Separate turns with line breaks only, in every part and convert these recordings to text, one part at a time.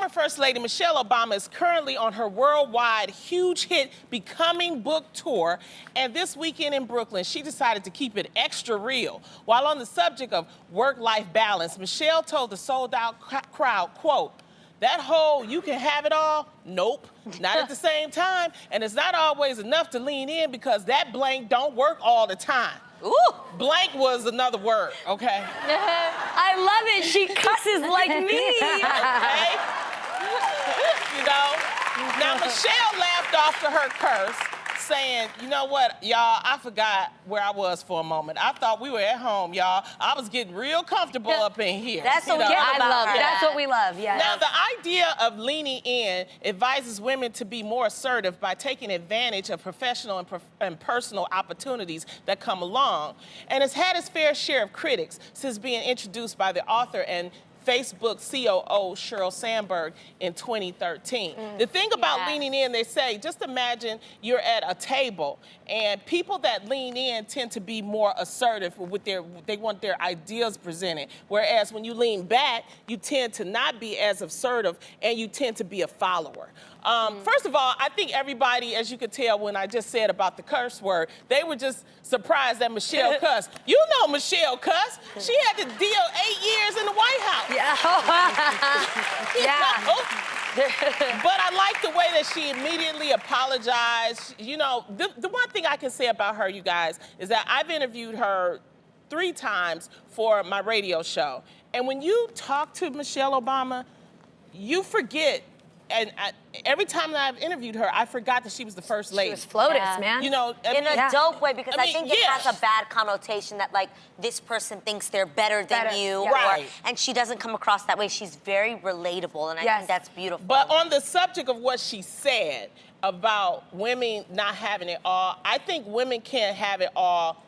Former First Lady Michelle Obama is currently on her worldwide huge hit Becoming book tour, and this weekend in Brooklyn, she decided to keep it extra real. While on the subject of work-life balance, Michelle told the sold-out crowd, quote, "That whole you can have it all, nope, not at the same time, and it's not always enough to lean in because that blank don't work all the time."
Ooh.
Blank was another word, okay?
I love it. She cusses like me.
Okay? You know? Now, Michelle laughed off to her curse, saying, "You know what, y'all, I forgot where I was for a moment. I thought we were at home, y'all. I was getting real comfortable up in here."
That's what we love
I
about
love
her.
that.
That's what we love, yes.
Now, the idea of leaning in advises women to be more assertive by taking advantage of professional and personal opportunities that come along, and has had its fair share of critics since being introduced by the author and Facebook COO Sheryl Sandberg in 2013. The thing about leaning in, they say, just imagine you're at a table and people that lean in tend to be more assertive with they want their ideas presented. Whereas when you lean back, you tend to not be as assertive and you tend to be a follower. First of all, I think everybody, as you could tell when I just said about the curse word, they were just surprised that Michelle cussed. You know Michelle cussed. She had to deal 8 years in the White House. But I like the way that she immediately apologized. You know, the one thing I can say about her, you guys, is that I've interviewed her 3 times for my radio show. And when you talk to Michelle Obama, you forget. And every time that I've interviewed her, I forgot that she was the first lady.
She was FLOTUS, man.
You know,
In a dope way, because I think it
yes.
has a bad connotation that, like, this person thinks they're better than you.
Yeah.
Right.
And she doesn't come across that way. She's very relatable, and I think that's beautiful.
But on the subject of what she said about women not having it all, I think women can't have it all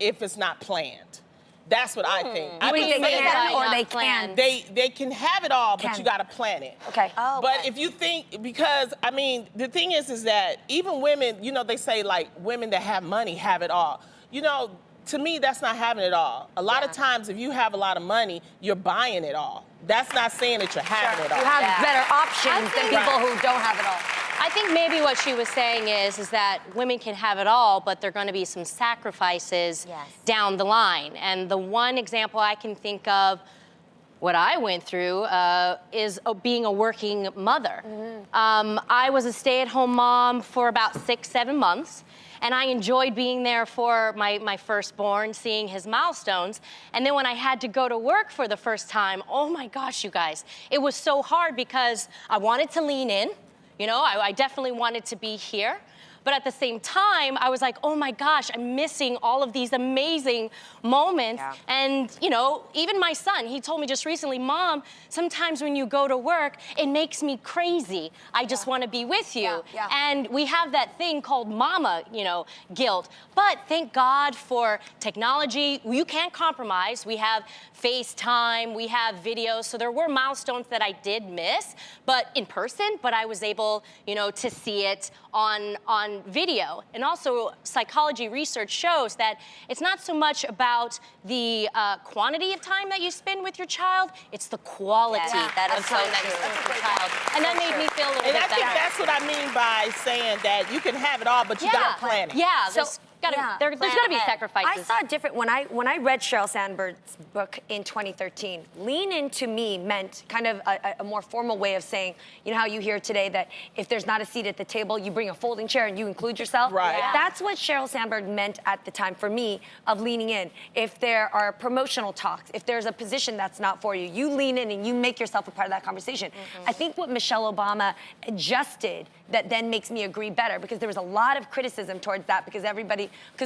if it's not planned. That's what I think. I
You think they can or they
planned.
can?
They can have it all, but you got to plan it.
Okay.
Oh,
But
okay.
if you think, because, I mean, the thing is that even women, you know, they say, like, women that have money have it all. You know, to me, that's not having it all. A lot of times, if you have a lot of money, you're buying it all. That's not saying that you're having it all.
You have better options than people who don't have it all.
I think maybe what she was saying is that women can have it all, but there are going to be some sacrifices down the line. And the one example I can think of, what I went through, is being a working mother. I was a stay-at-home mom for about 6-7 months. And I enjoyed being there for my firstborn, seeing his milestones. And then when I had to go to work for the first time, oh my gosh, you guys, it was so hard because I wanted to lean in. You know, I definitely wanted to be here. But at the same time, I was like, oh my gosh, I'm missing all of these amazing moments. And, you know, even my son, he told me just recently, Mom, sometimes when you go to work, it makes me crazy. I just want to be with you. And we have that thing called mama, you know, guilt. But thank God for technology. You can't compromise. We have FaceTime, we have videos. So there were milestones that I did miss, but in person, but I was able, you know, to see it on video. And also, psychology research shows that it's not so much about the quantity of time that you spend with your child, it's the quality of time that you spend with your child. And that made me feel a little bit better.
And I think that's what I mean by saying that you can have it all, but you got to plan it.
Yeah, there's got to be sacrifices.
I saw a different, when I read Sheryl Sandberg's book in 2013, lean into me meant kind of a more formal way of saying, you know how you hear today that if there's not a seat at the table, you bring a folding chair and you include yourself?
Right.
That's what Sheryl Sandberg meant at the time for me of leaning in. If there are promotional talks, if there's a position that's not for you, you lean in and you make yourself a part of that conversation. I think what Michelle Obama adjusted that then makes me agree better, because there was a lot of criticism towards that because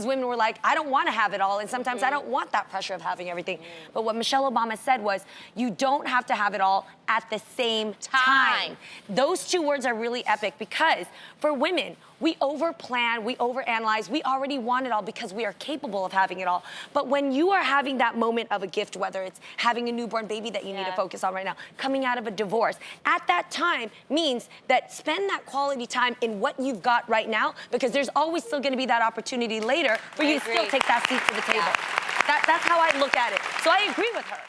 women were like, I don't want to have it all, and sometimes I don't want that pressure of having everything. But what Michelle Obama said was, you don't have to have it all at the same time. Those 2 words are really epic, because for women, we overplan, we overanalyze, we already want it all because we are capable of having it all. But when you are having that moment of a gift, whether it's having a newborn baby that you need to focus on right now, coming out of a divorce, at that time means that spend that quality time in what you've got right now, because there's always still gonna be that opportunity later for you to still take that seat to the table. That's how I look at it. So I agree with her.